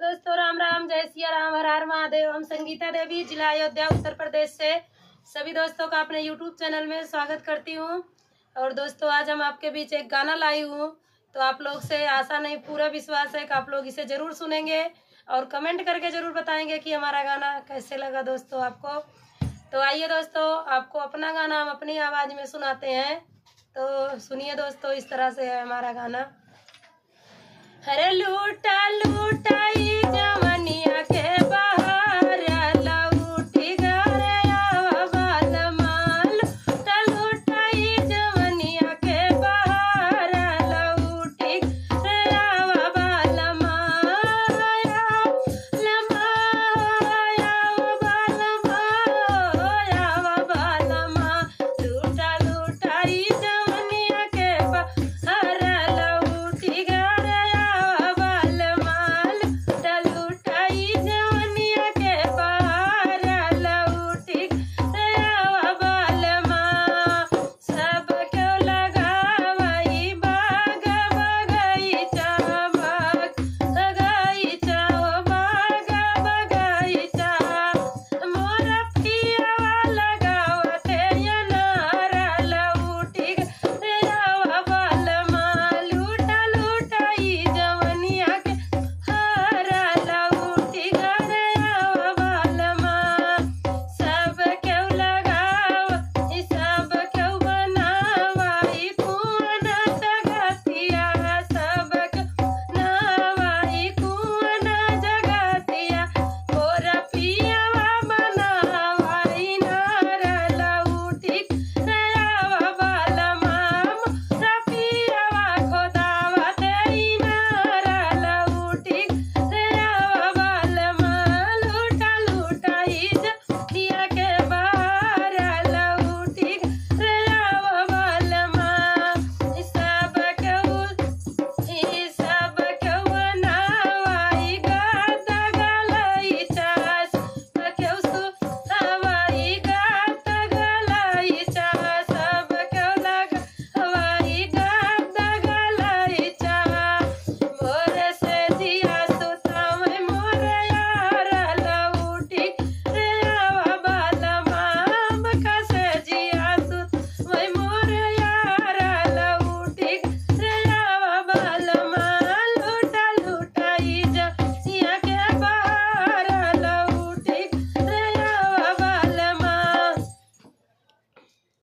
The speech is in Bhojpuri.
दोस्तों राम राम, जय सिया राम, हर हर महादेव। हम संगीता देवी, जिला अयोध्या, उत्तर प्रदेश से सभी दोस्तों का अपने YouTube चैनल में स्वागत करती हूँ। और दोस्तों आज हम आपके बीच एक गाना लाई हूँ, तो आप लोग से आशा नहीं पूरा विश्वास है कि आप लोग इसे जरूर सुनेंगे और कमेंट करके जरूर बताएंगे कि हमारा गाना कैसे लगा दोस्तों आपको। तो आइए दोस्तों, आपको अपना गाना हम अपनी आवाज में सुनाते हैं, तो सुनिए दोस्तों। इस तरह से है हमारा गाना। अरे लूटा लूटा